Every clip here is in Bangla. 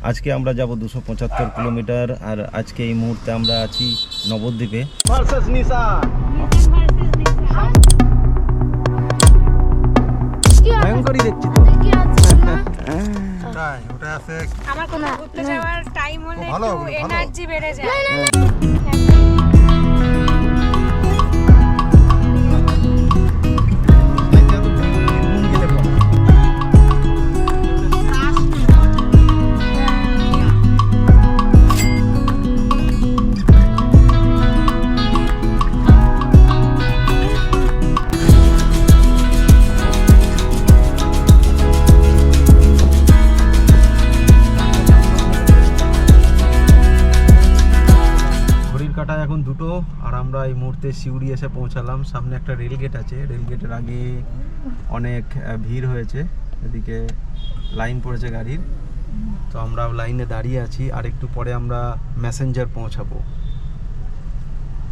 আজকে আমরা যাব 275 কিলোমিটার। আর আজকে এই মুহূর্তে আমরা আছি নবদ্বীপে ভার্সেস নিশা। ভয়ঙ্করই দেখছি তো। ওটা আছে আমার কোনো ঘুরতে যাওয়ার টাইম হলে একটু এনার্জি বেড়ে যায়। এখন 2টো আর আমরা এই মুহূর্তে সিউড়ি এসে পৌঁছালাম। সামনে একটা রেল গেট আছে, রেল গেটের আগে অনেক ভিড় হয়েছে, এদিকে লাইন পড়েছে গাড়ির। তো আমরা লাইনে দাঁড়িয়ে আছি, আর একটু পরে আমরা ম্যাসেঞ্জার পৌঁছাবো।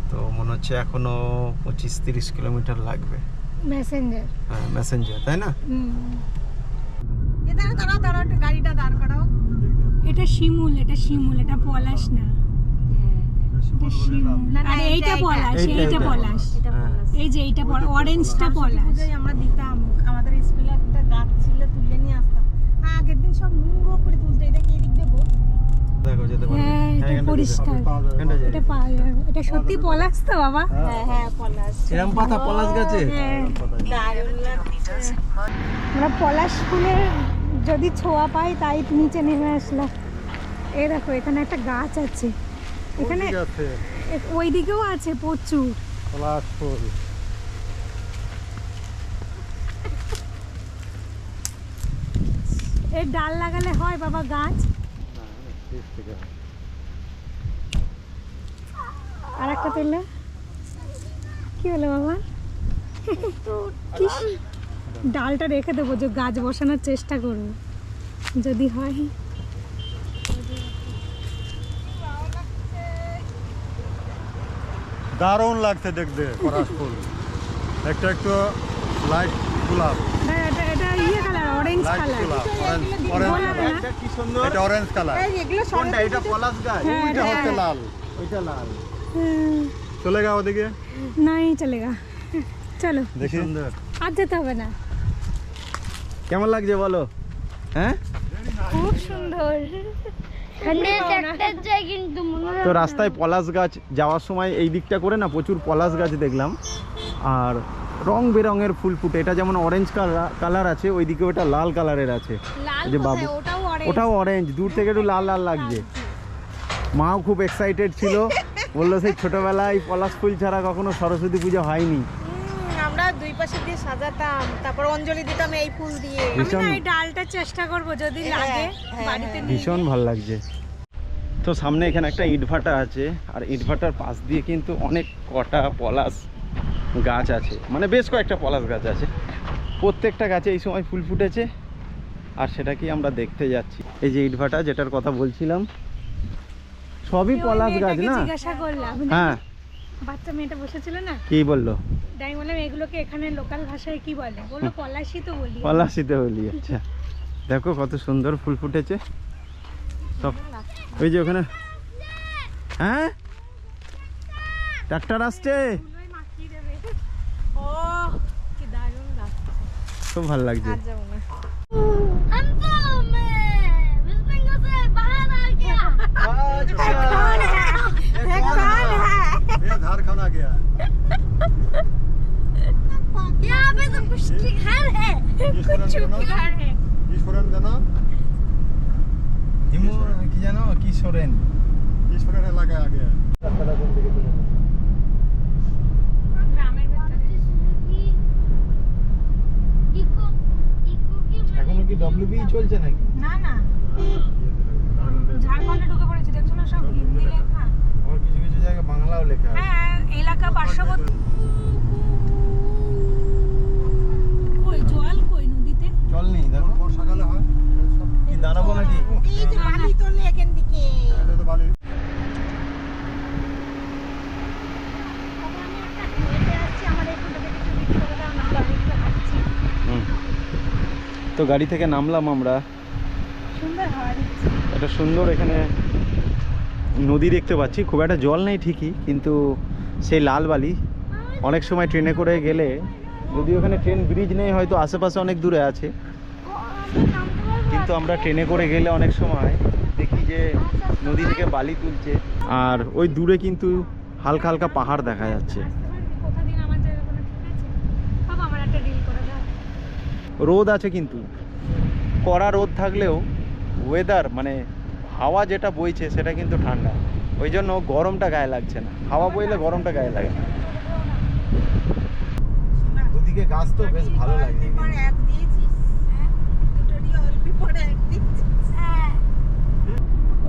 তো মনে হচ্ছে এখনো 25-30 কিলোমিটার লাগবে। ম্যাসেঞ্জার? হ্যাঁ ম্যাসেঞ্জার, তাই না? গাড়িটা দাঁড় করাও। এটা শিমুল, এটা শিমুল, এটা পলাশ না। আরে এইটা পলাশ, এইটা পলাশ, এই যে এইটা অরেঞ্জটা পলাশ। আমরা দিতাম, আমাদের স্কুলে একটা গাছ ছিল, তুলে নিয়ে আসতাম। আগের দিন সব নোংরা করে তুলতে। এটা কি এদিক দেবো? দেখো যেতে পারো। হ্যাঁ, এটা পরিষ্কার, এটা পাওয়া যায়। এটা সত্যি পলাশ তো বাবা? হ্যাঁ হ্যাঁ পলাশ। এরকম পাতা পলাশ গাছে? দারুণ লাগছে। আমরা পলাশ ফুলের যদি ছোঁয়া পাই তাই নিচে নেমে আসলাম। এই দেখো এখানে একটা গাছ আছে, এখানে ওই দিকেও আছে প্রচুর পলাশ ফুল। এর ডাল লাগালে হয় বাবা গাছ? আর একটা তুললে কি হলো বাবা? ডালটা রেখে দেবো, যে গাছ বসানোর চেষ্টা করবো যদি হয়। দারুণ লাগছে দেখতে পলাশ ফুল। একটা একটু লাইট গোলাপ, এটা ইয়ে কালার, অরেঞ্জ লাইট কালার। গোলাপ, অরেঞ্জ। কি সুন্দর। এটা অরেঞ্জ কালার। কোনটা? এটা পলাশ গাছ, ওইটা হচ্ছে লাল। ওইটা লাল। চলে গা ওদিকে, নাই চলেগা, চলো। দেখি। সুন্দর। আর যেতে হবে না। কেমন লাগছে বলো? হ্যাঁ খুব সুন্দর। তো রাস্তায় পলাশ গাছ, যাওয়ার সময় এই দিকটা করে না প্রচুর পলাশ গাছ দেখলাম, আর রং বেরঙের ফুল ফুটে। এটা যেমন অরেঞ্জ কালার আছে, ওইদিকে ওটা লাল কালারের আছে। যে বাবু ওটাও অরেঞ্জ, দূর থেকে একটু লাল লাল লাগছে। মাও খুব এক্সাইটেড ছিল, বললো সেই ছোটবেলায় পলাশ ফুল ছাড়া কখনো সরস্বতী পুজো হয়নি। আমরা দুই পাশে দিয়ে সাজাতাম, তারপর অঞ্জলি দিতাম এই ফুল দিয়ে। এই ডালটা চেষ্টা করব যদি লাগে বাড়িতে নিয়ে। ভীষণ ভালো লাগছে। তো সামনে এখানে একটা ইটভাটা আছে, আর ইটভাটার পাশ দিয়ে কিন্তু অনেক কটা পলাশ গাছ আছে, মানে বেশ কয়েকটা পলাশ গাছ আছে। প্রত্যেকটা গাছে এই সময় ফুল ফুটেছে, আর সেটাকেই আমরা দেখতে যাচ্ছি। এই যে ইটভাটা যেটার কথা বলছিলাম, সবই পলাশ গাছ না? জিজ্ঞাসা করলাম, হ্যাঁ বাচ্চা মেয়েটা বসেছিল না, কি বললো? তাই বললাম এগুলোকে এখানে লোকাল ভাষায় কি বলে? বললো পলাশই তো বলি। পলাশিতে বলি। আচ্ছা দেখো কত সুন্দর ফুল ফুটেছে সব। ওই যে ওখানে, হ্যাঁ ট্রাক্টর আসছে, ও কি দারুণ লাগছে, খুব ভালো লাগছে। धार खाना गया। यहाँ पे तो कुछ घर है, कुछ घर है। ईश्वरन জানো? কি জানো? কি সোরেন? ईश्वरन এলাকা আগে। গ্রামের ভিতরে এখনো কি ডব্লিউবি চলছে নাকি? না না, ঝাড়খণ্ডে ঢুকে পড়েছে, দেখছো না সব হিন্দি লেখা। আর কিছু কিছু জায়গায় বাংলাও লেখা আছে। হ্যাঁ এলাকা পার্শ্ববর্তী। কই জল, কই নদীতে জল নেই দেখো। বর্ষাকালে হয় কি দাঁড়াবো নাকি? এই যে বালি তোলে এখান থেকে। এটা তো বালি। তো গাড়ি থেকে নামলাম আমরা, সুন্দর হাওয়া দিচ্ছে। একটা সুন্দর এখানে নদী দেখতে পাচ্ছি, খুব একটা জল নেই ঠিকই, কিন্তু সেই লাল বালি। অনেক সময় ট্রেনে করে গেলে, যদি ওখানে ট্রেন ব্রিজ নেই হয়তো আশেপাশে অনেক দূরে আছে, কিন্তু আমরা ট্রেনে করে গেলে অনেক সময় দেখি যে নদী থেকে বালি তুলছে, আর ওই দূরে কিন্তু হালকা হালকা পাহাড় দেখা যাচ্ছে। রোদ আছে কিন্তু, কড়া রোদ থাকলেও ওয়েদার মানে হাওয়া যেটা বইছে সেটা কিন্তু ঠান্ডা, ওই জন্য গরমটা গায়ে লাগছে না। হাওয়া বইলে গরমটা গায়ে লাগে না। দুদিকে গাছ তো বেশ ভালো লাগে।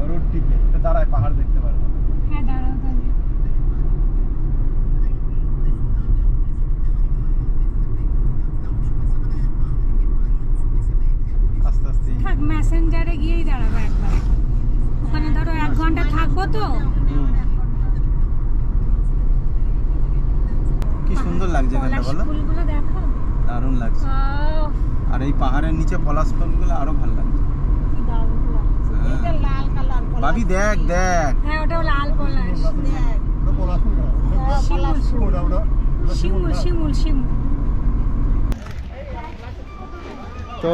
রোড টিপে দাঁড়ায় পাহাড় দেখতে পারবো। হ্যাঁ দাঁড়াও তাহলে। আস্তে আস্তে থাক, মেসেঞ্জারে গিয়েই দাঁড়াবো একবার। ওখানে ধরো 1 ঘন্টা থাকবো তো। কি সুন্দর লাগছে এখানটা বলো, ফুলগুলো দেখো, দারুণ লাগছে। আর এই পাহাড়ের নিচে পলাশ ফুলগুলো আরো ভালো লাগছে। কি দারুণ লাগছে। এটা লাল কালার পলাশ। ভাবি দেখ দেখ, হ্যাঁ ওটাও লাল পলাশ। শিমুল শিমুল শিমুল। তো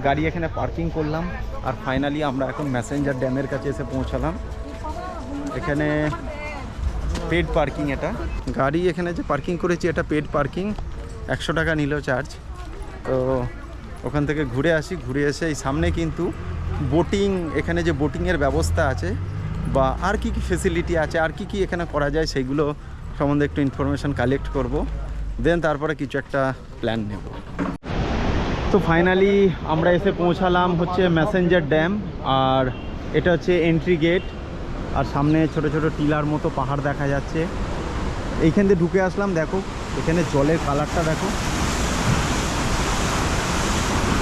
গাড়ি এখানে পার্কিং করলাম, আর ফাইনালি আমরা এখন মেসেঞ্জার ড্যামের কাছে এসে পৌঁছালাম। এখানে পেড পার্কিং, এটা গাড়ি এখানে যে পার্কিং করেছি এটা পেড পার্কিং, 100 টাকা নিল চার্জ। তো ওখান থেকে ঘুরে আসি, ঘুরে এসে এই সামনে কিন্তু বোটিং, এখানে যে বোটিংয়ের ব্যবস্থা আছে বা আর কি কি ফেসিলিটি আছে, আর কি কি এখানে করা যায় সেইগুলো সম্বন্ধে একটু ইনফরমেশান কালেক্ট করব, দেন তারপরে কিছু একটা প্ল্যান নেব। তো ফাইনালি আমরা এসে পৌঁছালাম হচ্ছে মেসেঞ্জার ড্যাম, আর এটা হচ্ছে এন্ট্রি গেট, আর সামনে ছোট ছোট টিলার মতো পাহাড় দেখা যাচ্ছে। এইখান দিয়ে ঢুকে আসলাম, দেখো এখানে জলের কালারটা দেখো,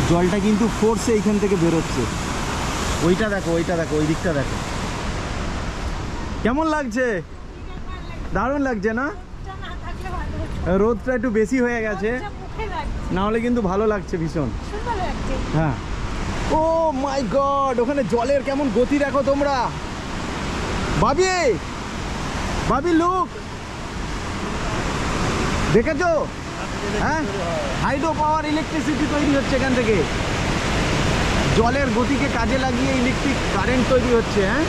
জলটা কিন্তু ফোর্সে এইখান থেকে বেরোচ্ছে। ওইটা দেখো, ওইটা দেখো, ওই দিকটা দেখো, কেমন লাগছে? দারুণ লাগছে না? রোদটা একটু বেশি হয়ে গেছে, না হলে কিন্তু ভালো লাগছে ভীষণ। হ্যাঁ, ও মাই গড, ওখানে জলের কেমন গতি দেখো তোমরা। ভাবি, ভাবি লুক, দেখেছো? হ্যাঁ, হাইড্রো পাওয়ার ইলেকট্রিসিটি তৈরি হচ্ছে এখান থেকে, জলের গতিকে কাজে লাগিয়ে ইলেকট্রিক কারেন্ট তৈরি হচ্ছে। হ্যাঁ,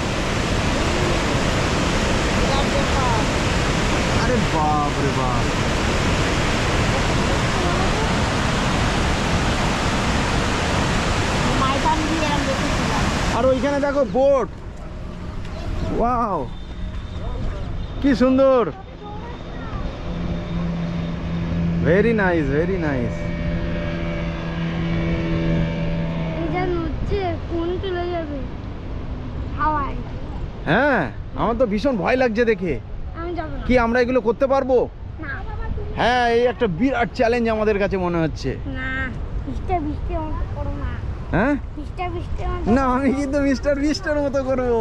আরে বাপ রে বাপ, আর ওইখানে দেখো বোট, ওয়াও কি সুন্দর, ভেরি নাইস, ভেরি নাইস। হ্যাঁ, আমার তো ভীষণ ভয় লাগছে দেখে। কি আমরা এগুলো করতে পারবো? হ্যাঁ, এই একটা বিরাট চ্যালেঞ্জ আমাদের কাছে মনে হচ্ছে। হ্যাঁ না, আমি কিন্তু মিস্টার বিস্টের মতো করবো।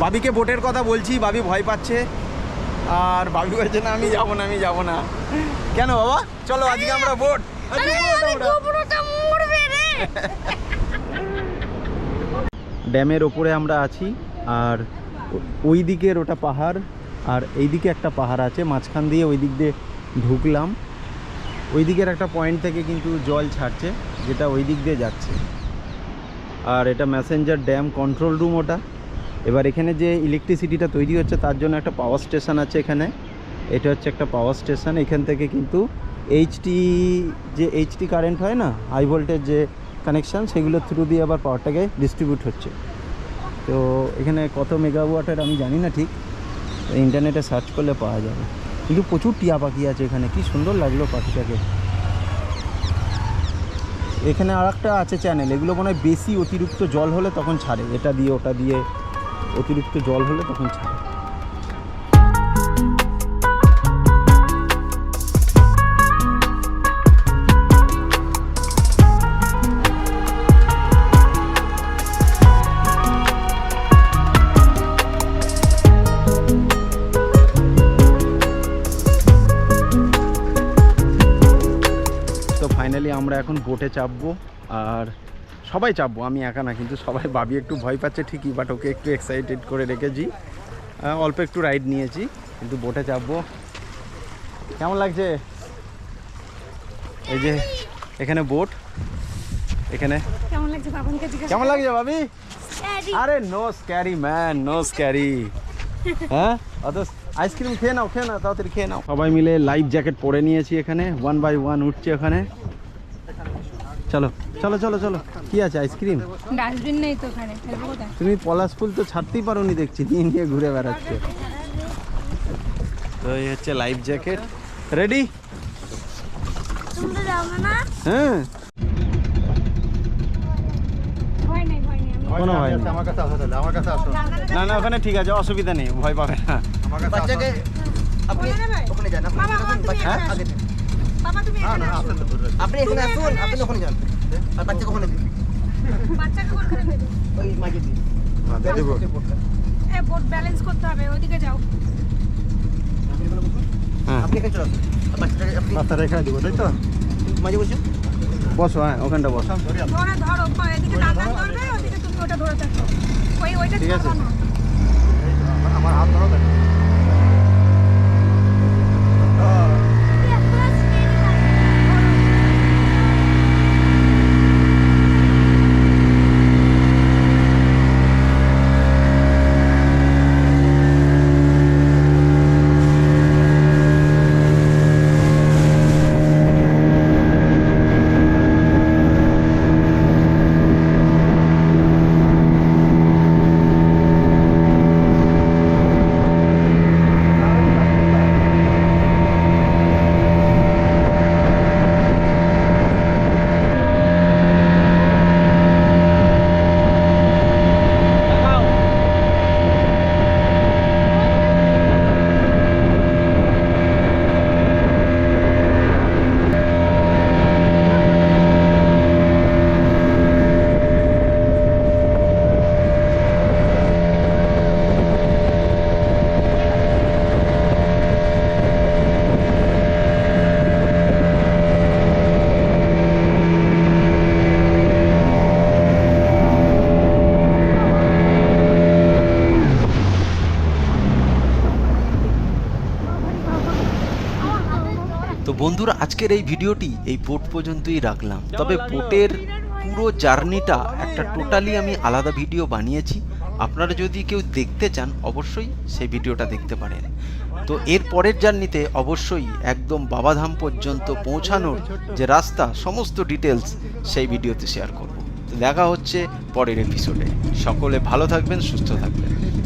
ভাবিকে বোটের কথা বলছি, ভাবি ভয় পাচ্ছে, আর ভাবি বলছে না আমি যাবো না, আমি যাবো না। কেন বাবা, চলো আজকে আমরা বোট। ড্যামের ওপরে আমরা আছি, আর ওই দিকের ওটা পাহাড়, আর এই দিকে একটা পাহাড় আছে, মাঝখান দিয়ে ওই দিক দিয়ে ঢুকলাম। ওই দিকের একটা পয়েন্ট থেকে কিন্তু জল ছাড়ছে, যেটা ওই দিক দিয়ে যাচ্ছে। আর এটা মেসেঞ্জার ড্যাম কন্ট্রোল রুম ওটা। এবার এখানে যে ইলেকট্রিসিটিটা তৈরি হচ্ছে তার জন্য একটা পাওয়ার স্টেশন আছে এখানে, এটা হচ্ছে একটা পাওয়ার স্টেশন। এখান থেকে কিন্তু এইচটি কারেন্ট হয় না, হাই ভোল্টেজ যে কানেকশান, সেগুলোর থ্রু দিয়ে আবার পাওয়ারটাকে ডিস্ট্রিবিউট হচ্ছে। তো এখানে কত মেগাওয়াটের আমি জানি না ঠিক, ইন্টারনেটে সার্চ করলে পাওয়া যাবে। কিন্তু প্রচুর টিয়া পাখি আছে এখানে, কি সুন্দর লাগলো পাখিটাকে। এখানে আর একটা আছে চ্যানেল, এগুলো মনে হয় বেশি অতিরিক্ত জল হলে তখন ছাড়ে, এটা দিয়ে ওটা দিয়ে অতিরিক্ত জল হলে তখন ছাড়ে। আমরা এখন বোটে চাপবো, আর সবাই চাপবো, আমি একা না কিন্তু সবাই। ভাবি একটু ভয় পাচ্ছে ঠিকই, বাট ওকে একটু এক্সাইটেড করে রেখেছি। অল্প একটু রাইড নিয়েছি, কিন্তু বোটে চাপবো। কেমন লাগছে? এই যে এখানে বোট, এখানে কেমন লাগছে বাবানকে জিজ্ঞাসা কেমন লাগছে ভাবি? আরে no scary man, no scary. হ্যাঁ, অত আইসক্রিম খেয়ে নাও, তাড়াতাড়ি খেয়ে নাও। সবাই মিলে লাইফ জ্যাকেট পরে নিয়েছি, এখানে 1 বাই 1 উঠছে ওখানে। চলো চলো চলো চলো। কি আছে আইসক্রিম? ডাস্টবিন নেই তো ওখানে, ফেলবো কোথায়? তুমি পলাশ ফুল তো ছাড়তেই পারোনি দেখছি, নিয়ে নিয়ে ঘুরে বেড়াচ্ছে। তো এই হচ্ছে লাইফ জ্যাকেট। রেডি? তোমরা যাবে না? হ্যাঁ, ভয় নেই, ভয় নেই। আমি কোনো ভয় নেই। আমার কাছে আসো তাহলে, আমার কাছে আসো। না না, ওখানে ঠিক আছে, অসুবিধা নেই, ভয় পাবে না। আমার কাছে बच्चे के अपने ওখানে নেবে? ওখানে যান আপনি বাবা, তখন তুমি বাচ্চা এখানে আগে আসো। বাবা তুমি না এখানে না, আসো। আসেন তো দূরে। আপনি এখানে আসুন আপনি ওখানে যান আর বাচ্চাকে ওখানে দিন বাচ্চাকে কোনখানে দেবে? ওই মাঝে দিন দিয়ে দেবো। এ বোট ব্যালেন্স করতে হবে, ওইদিকে যাও। হ্যাঁ, আপনি এখানে চলে আসুন আর বাচ্চাটাকে আপনি বাচ্চারা এখানে দিব, তাই তো? মাঝে বসুন বসো, হ্যাঁ ওখানটা বসো। ধরি আমি। ধরে ধরো, এদিকে টান ধরবে, ওদিকে তুমি ওটা ধরে থাকো। ওইটা ঠিক আছে। চাপানো। এই তো, আমার হাত ধরো দেখো। তো বন্ধুরা, আজকের এই ভিডিওটি এই বোট পর্যন্তই রাখলাম। তবে বোটের পুরো জার্নিটা একটা টোটালি আমি আলাদা ভিডিও বানিয়েছি। আপনারা যদি কেউ দেখতে চান অবশ্যই সেই ভিডিওটা দেখতে পারেন। তো এর পরের জার্নিতে অবশ্যই একদম বাবাধাম পর্যন্ত পৌঁছানোর যে রাস্তা, সমস্ত ডিটেলস সেই ভিডিওতে শেয়ার করব। তো দেখা হচ্ছে পরের এপিসোডে। সকলে ভালো থাকবেন, সুস্থ থাকবেন।